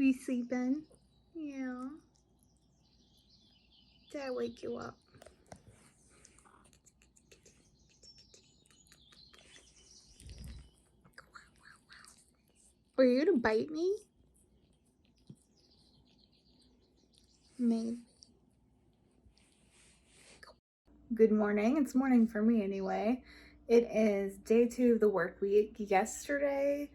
We sleeping? Yeah. Did I wake you up? Were you gonna bite me? Me. Good morning. It's morning for me anyway. It is day 2 of the work week. Yesterday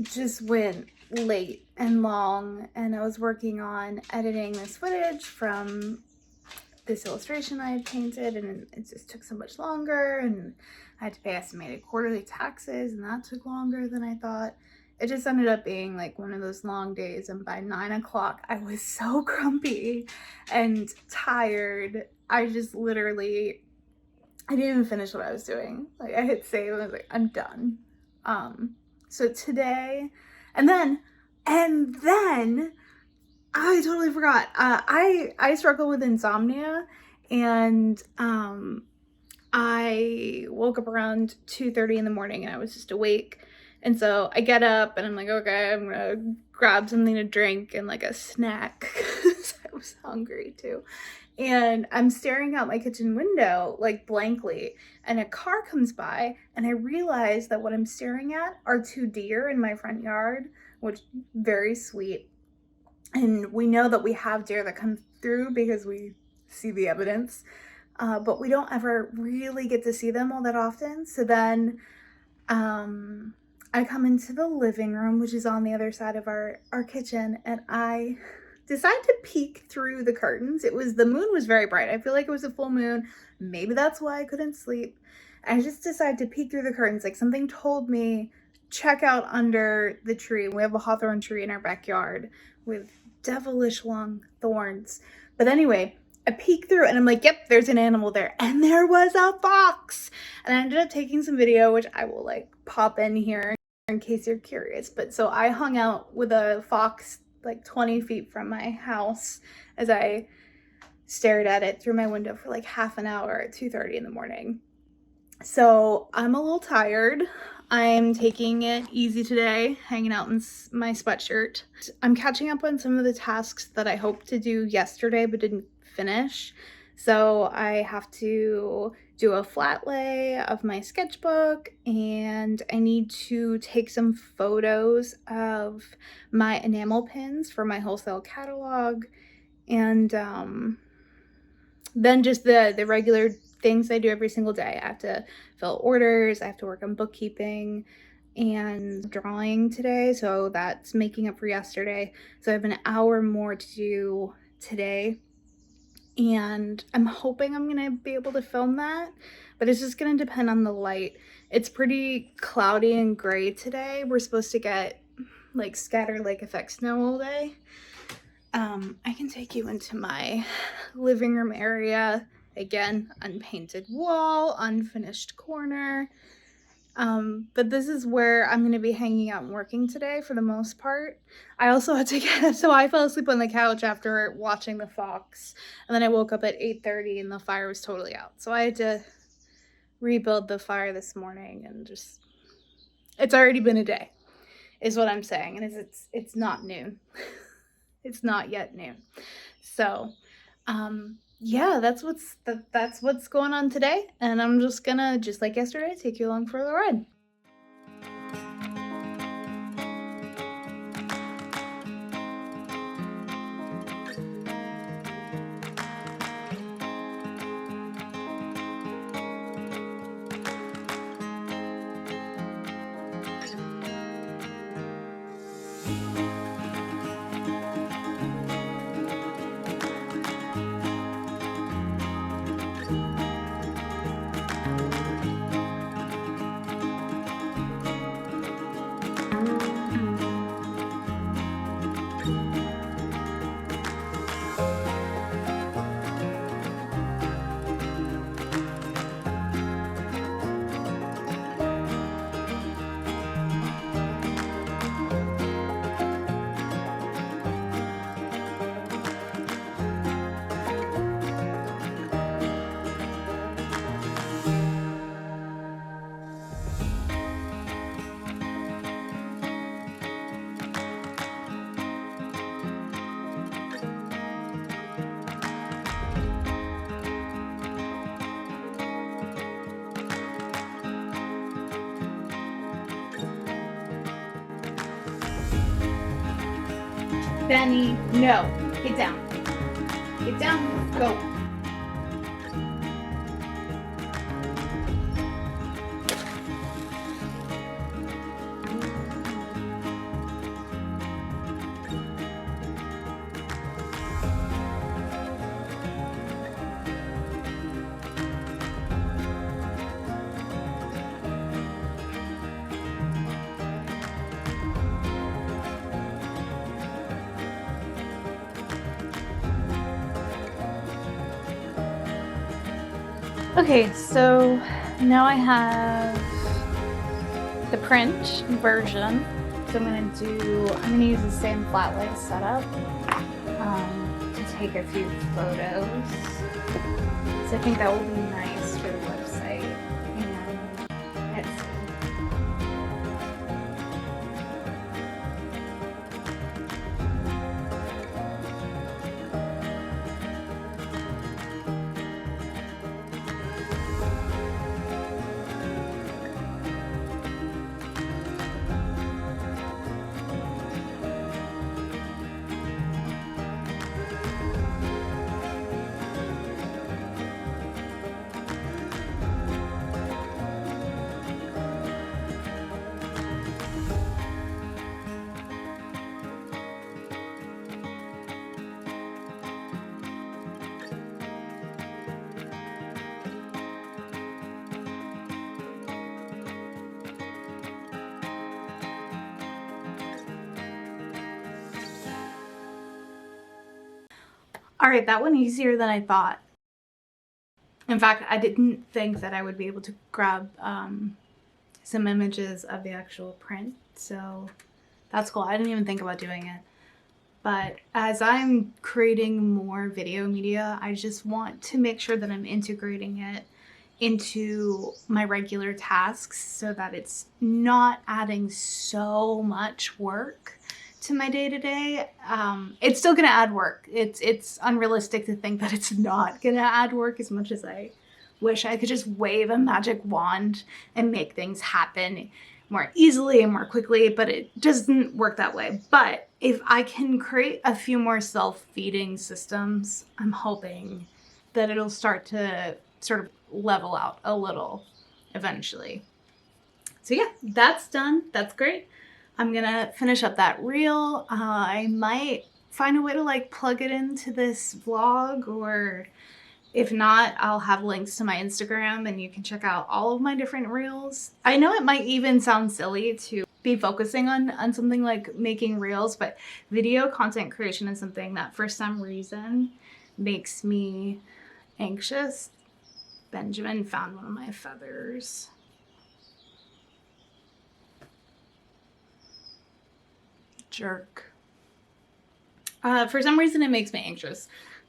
just went late and long, and I was working on editing this footage from this illustration I had painted, and it just took so much longer, and I had to pay estimated quarterly taxes, and that took longer than I thought. It just ended up being like one of those long days, and by 9 o'clock I was so grumpy and tired. I just literally, I didn't even finish what I was doing. Like, I hit save and I was like, I'm done. So today, and then I totally forgot. I struggle with insomnia, and I woke up around 2:30 in the morning, and I was just awake. And so I get up and I'm like, okay, I'm gonna grab something to drink and like a snack because I was hungry too. And I'm staring out my kitchen window like blankly, and a car comes by, and I realize that what I'm staring at are 2 deer in my front yard, which very sweet. And we know that we have deer that come through because we see the evidence, but we don't ever really get to see them all that often. So then I come into the living room, which is on the other side of our kitchen, and I decide to peek through the curtains. The moon was very bright. I feel like it was a full moon. Maybe that's why I couldn't sleep. I just decided to peek through the curtains. Like, something told me, check out under the tree. We have a hawthorn tree in our backyard with devilish long thorns. But anyway, I peek through and I'm like, yep, there's an animal there. And there was a fox. And I ended up taking some video, which I will like pop in here in case you're curious. But so I hung out with a fox like 20 feet from my house as I stared at it through my window for like half an hour at 2:30 in the morning. So I'm a little tired. I'm taking it easy today, hanging out in my sweatshirt. I'm catching up on some of the tasks that I hoped to do yesterday but didn't finish. So I have to do a flat lay of my sketchbook, and I need to take some photos of my enamel pins for my wholesale catalog, and then just the regular things I do every single day. I have to fill orders, I have to work on bookkeeping and drawing today, so that's making up for yesterday. So I have an hour more to do today, and I'm hoping I'm gonna be able to film that, but it's just gonna depend on the light. It's pretty cloudy and gray today. We're supposed to get like scatter lake effect snow all day. I can take you into my living room area. Again, unpainted wall, unfinished corner. But this is where I'm going to be hanging out and working today for the most part. I also had to so I fell asleep on the couch after watching the fox, and then I woke up at 8:30 and the fire was totally out. So I had to rebuild the fire this morning, and just, it's already been a day, is what I'm saying. And it's not noon. It's not yet noon. So, yeah, that's what's going on today, and I'm just gonna, just like yesterday, take you along for the ride. Benny, no. Get down. Get down. Go. Okay, so now I have the print version. So I'm gonna use the same flat lay setup to take a few photos. So I think that will be nice for the website and Etsy. All right, that went easier than I thought. In fact, I didn't think that I would be able to grab some images of the actual print, so that's cool. I didn't even think about doing it. But as I'm creating more video media, I just want to make sure that I'm integrating it into my regular tasks so that it's not adding so much work to my day-to-day. It's still gonna add work. It's unrealistic to think that it's not gonna add work, as much as I wish I could just wave a magic wand and make things happen more easily and more quickly, but it doesn't work that way. But if I can create a few more self-feeding systems, I'm hoping that it'll start to sort of level out a little eventually. So yeah, that's done. That's great. I'm gonna finish up that reel. I might find a way to like plug it into this vlog, or if not, I'll have links to my Instagram and you can check out all of my different reels. I know it might even sound silly to be focusing on something like making reels, but video content creation is something that for some reason makes me anxious. Benjamin found one of my feathers. Jerk. For some reason it makes me anxious,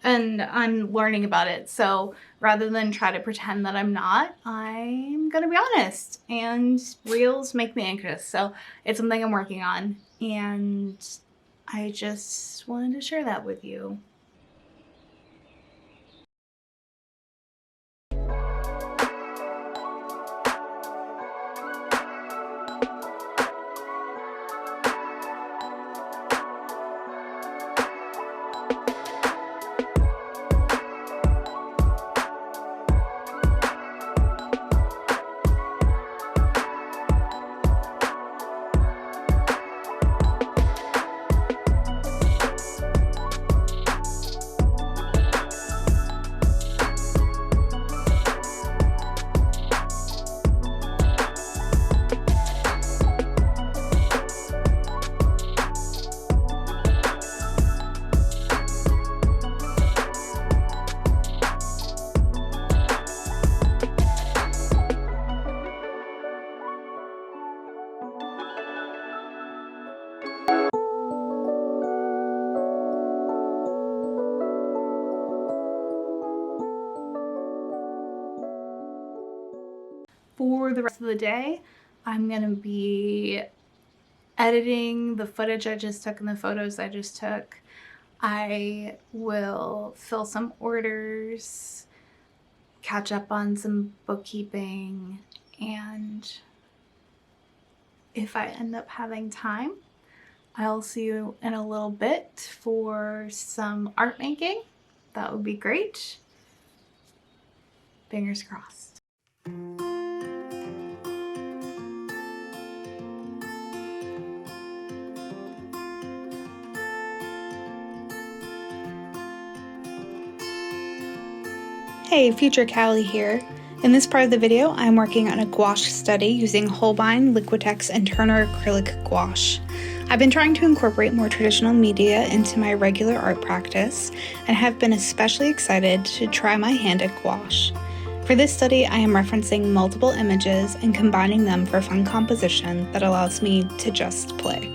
and I'm learning about it. So rather than try to pretend that I'm not, I'm gonna be honest, and reels make me anxious. So it's something I'm working on, and I just wanted to share that with you. For the rest of the day, I'm gonna be editing the footage I just took and the photos I just took. I will fill some orders, catch up on some bookkeeping, and if I end up having time, I'll see you in a little bit for some art making. That would be great. Fingers crossed. Hey, Future Callie here. In this part of the video, I'm working on a gouache study using Holbein, Liquitex, and Turner acrylic gouache. I've been trying to incorporate more traditional media into my regular art practice, and have been especially excited to try my hand at gouache. For this study, I am referencing multiple images and combining them for fun composition that allows me to just play.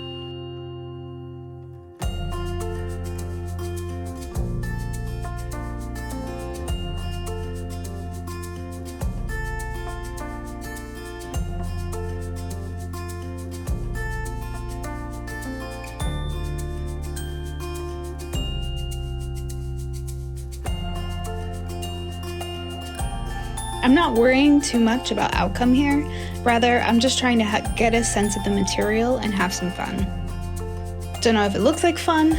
I'm not worrying too much about outcome here. Rather, I'm just trying to get a sense of the material and have some fun. Don't know if it looks like fun.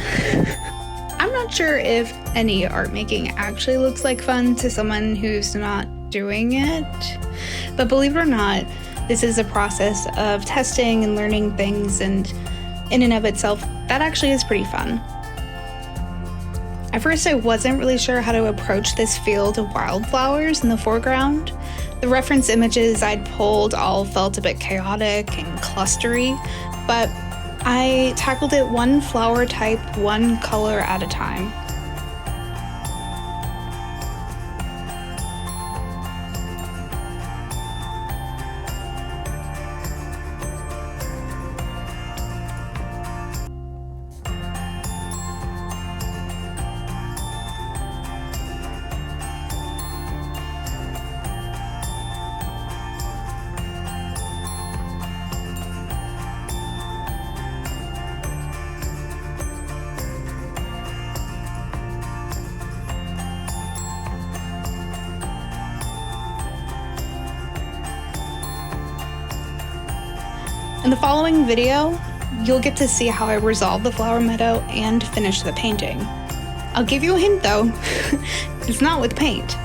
I'm not sure if any art making actually looks like fun to someone who's not doing it. But believe it or not, this is a process of testing and learning things, and in and of itself, that actually is pretty fun. At first, I wasn't really sure how to approach this field of wildflowers in the foreground. The reference images I'd pulled all felt a bit chaotic and clustery, but I tackled it one flower type, one color at a time. In the following video, you'll get to see how I resolve the flower meadow and finish the painting. I'll give you a hint though, it's not with paint.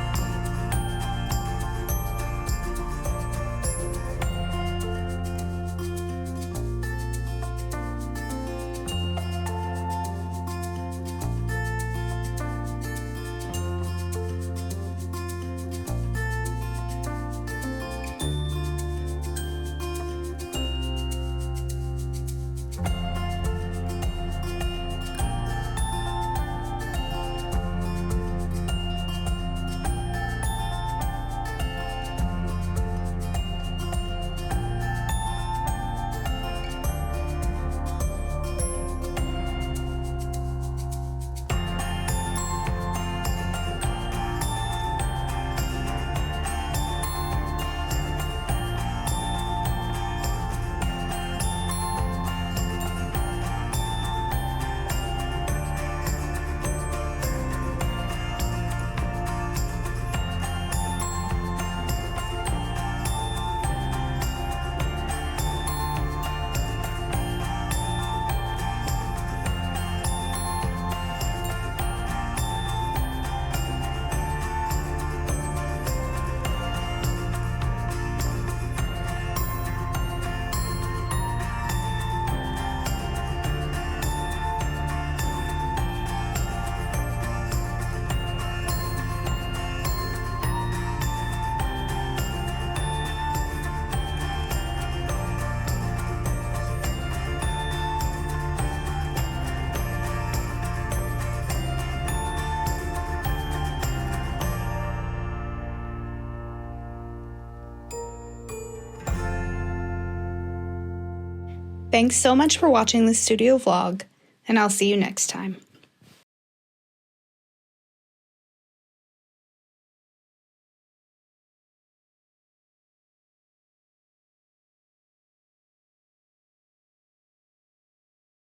Thanks so much for watching this studio vlog, and I'll see you next time.